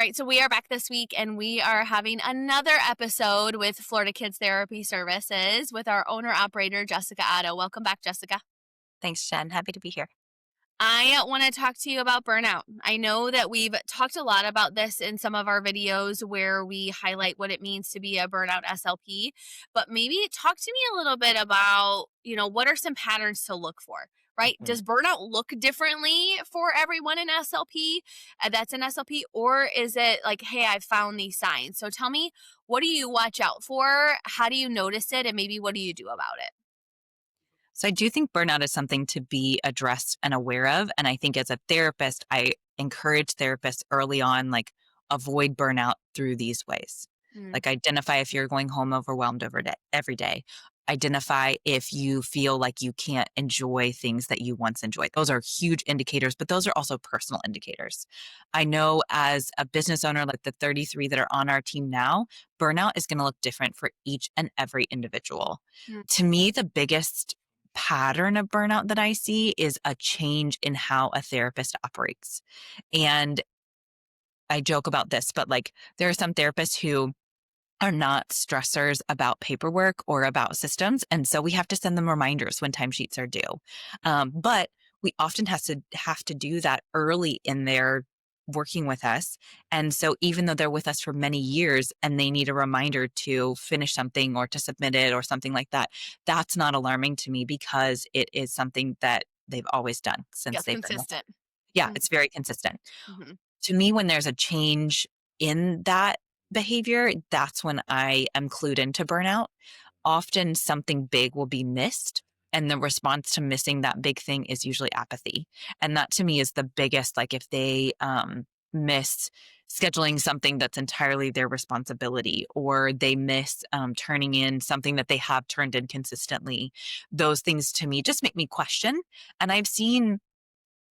Right, so we are back this week and we are having another episode with Florida Kids Therapy Services with our owner operator, Jessica Otto. Welcome back, Jessica. Thanks, Jen. Happy to be here. I want to talk to you about burnout. I know that we've talked a lot about this in some of our videos where we highlight what it means to be a burnout SLP, but maybe talk to me a little bit about, what are some patterns to look for, right? Mhm. Does burnout look differently for everyone in SLP that's an SLP, or is it like, hey, I've found these signs? So tell me, what do you watch out for? How do you notice it? And maybe what do you do about it? So I do think burnout is something to be addressed and aware of. And I think as a therapist, I encourage therapists early on, like avoid burnout through these ways. Mm, Like identify if you're going home overwhelmed every day. Identify if you feel like you can't enjoy things that you once enjoyed. Those are huge indicators, but those are also personal indicators. I know as a business owner, like the 33 that are on our team now, burnout is going to look different for each and every individual. mm, To me, the biggest pattern of burnout that I see is a change in how a therapist operates. And I joke about this, but like there are some therapists who are not stressors about paperwork or about systems. And so we have to send them reminders when timesheets are due. But we often have to do that early in their working with us. And so even though they're with us for many years and they need a reminder to finish something or to submit it or something like that, that's not alarming to me because it is something that they've always done yeah, since they've been with us. consistent. Yeah, Mm, it's very consistent. mhm. To me, when there's a change in that behavior, that's when I am clued into burnout. Often something big will be missed. And the response to missing that big thing is usually apathy. And that to me is the biggest, like if they miss scheduling something that's entirely their responsibility, or they miss turning in something that they have turned in consistently, those things to me just make me question. And I've seen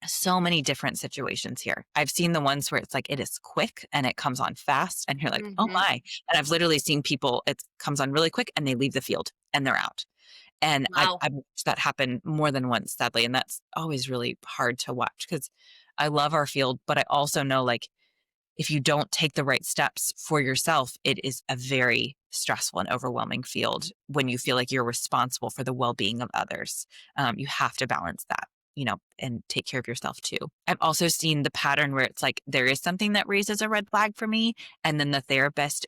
so many different situations here. I've seen the ones where it's like it is quick and it comes on fast and you're like, "Oh Mhm. my." And I've literally seen people it comes on really quick and they leave the field and they're out. And Wow. I've watched that happen more than once, sadly, and that's always really hard to watch because I love our field, but I also know, like, if you don't take the right steps for yourself, it is a very stressful and overwhelming field when you feel like you're responsible for the well-being of others. You have to balance that, and take care of yourself too. I've also seen the pattern where it's like there is something that raises a red flag for me, and then the therapist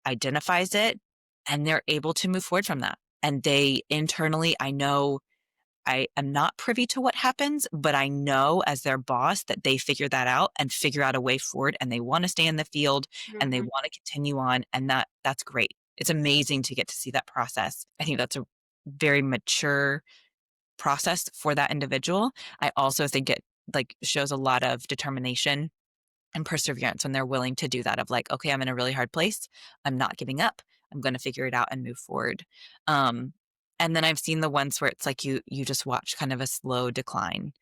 identifies it and they're able to move forward from that. And they internally, I know I am not privy to what happens, but I know as their boss that they figure that out and figure out a way forward and they want to stay in the field and they Mhm. want to continue on and that's great. It's amazing to get to see that process. I think that's a very mature process for that individual. I also think it like shows a lot of determination and perseverance when they're willing to do that of like, okay, I'm in a really hard place. I'm not giving up. I'm going to figure it out and move forward. Um, and then I've seen the ones where it's like you just watch kind of a slow decline.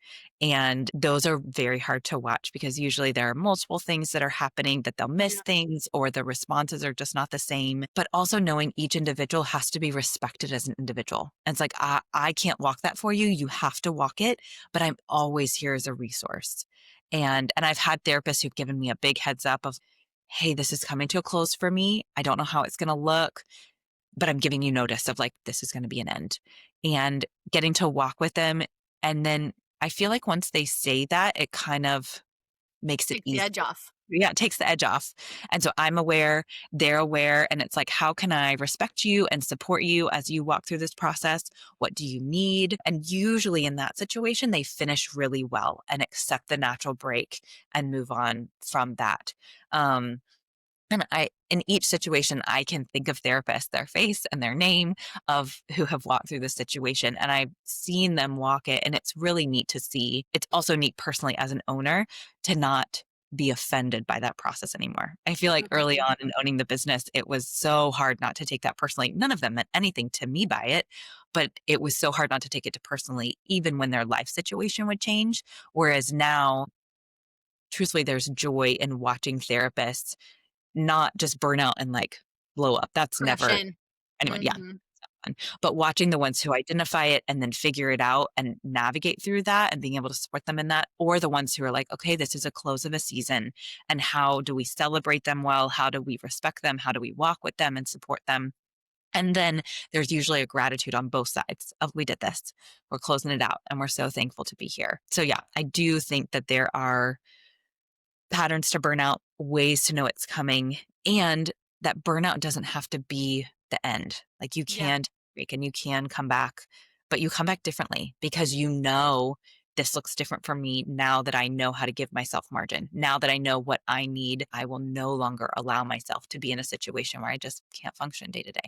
And those are very hard to watch because usually there are multiple things that are happening that they'll miss Yeah. things or the responses are just not the same. But also knowing each individual has to be respected as an individual. And it's like, I can't walk that for you. You have to walk it, but I'm always here as a resource. And I've had therapists who've given me a big heads up of, "Hey, this is coming to a close for me. I don't know how it's gonna look, but I'm giving you notice of like this is gonna be an end." And getting to walk with them. And then I feel like once they say that, it kind of makes it Take the easier. edge off. Yeah, it takes the edge off. And so I'm aware, they're aware, and it's like, how can I respect you and support you as you walk through this process? What do you need? And usually in that situation, they finish really well and accept the natural break and move on from that. Um, and in each situation, I can think of therapists, their face and their name of who have walked through this situation. And I've seen them walk it. And it's really neat to see. It's also neat personally as an owner to not be offended by that process anymore. I feel like early Mhm. on in owning the business, it was so hard not to take that personally. None of them meant anything to me by it, but it was so hard not to take it to personally, even when their life situation would change. Whereas now, truthfully, there's joy in watching therapists not just burn out and like blow up. That's Crush never in. anyone. Yeah. Mhm. But watching the ones who identify it and then figure it out and navigate through that and being able to support them in that, or the ones who are like, okay, this is a close of a season. And how do we celebrate them well? How do we respect them? How do we walk with them and support them? And then there's usually a gratitude on both sides of we did this. We're closing it out and we're so thankful to be here. So yeah, I do think that there are patterns to burnout, ways to know it's coming, and that burnout doesn't have to be the end. Like you Yeah. can break and you can come back, but you come back differently because you know this looks different for me now that I know how to give myself margin. Now that I know what I need, I will no longer allow myself to be in a situation where I just can't function day to day.